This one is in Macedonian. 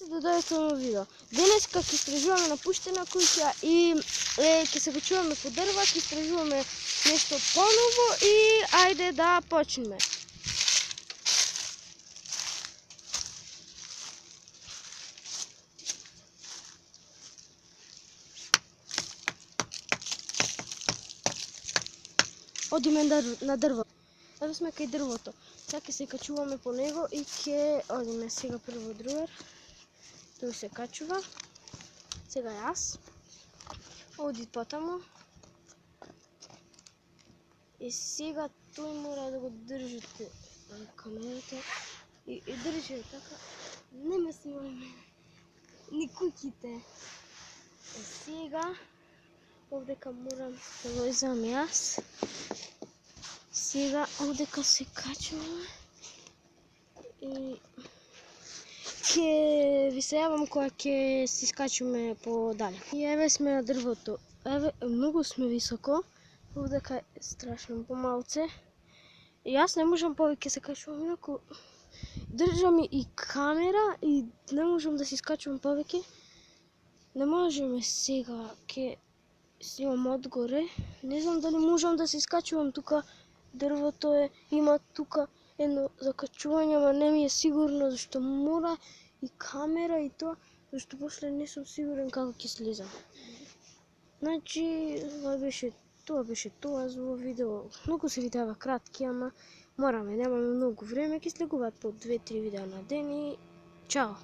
Да дојдете во видео. Денеска ќе истражуваме напуштена куќа и ќе се качуваме по дрва, ќе истражуваме нешто поново и ајде да почнеме. Одиме на дрво. Еве сме кај дрвото. Сега ќе се качуваме по него и ќе одиме сега прво другар. Тој се качува. Сега јас. Оди потаму. И сега тој мора да го држите камерата. И држи така. Не ме снимај ни куќите. И сега овдека морам да влезам јас. Сега овдека се качуваме и ќе ви се јавам кога ќе се искачуваме подале. И еве сме на дрвото. Еве многу сме високо. Овдека е страшно помалце. И јас не можам повеќе се качувам, инаку држам и камера и не можам да се искачувам повеќе. Не можеме сега, ќе снимам одгоре. Не знам дали можам да се искачувам тука. Дрвото има тука едно закачување, ама не ми е сигурно зашто мора и камера и тоа, зашто после не сум сигурен како ќе слезам. Значи, тоа беше тоа за ово видео. Многу се видеа кратки, ама мораме, немаме многу време, ќе слегуваат по 2-3 видеа на ден и чао!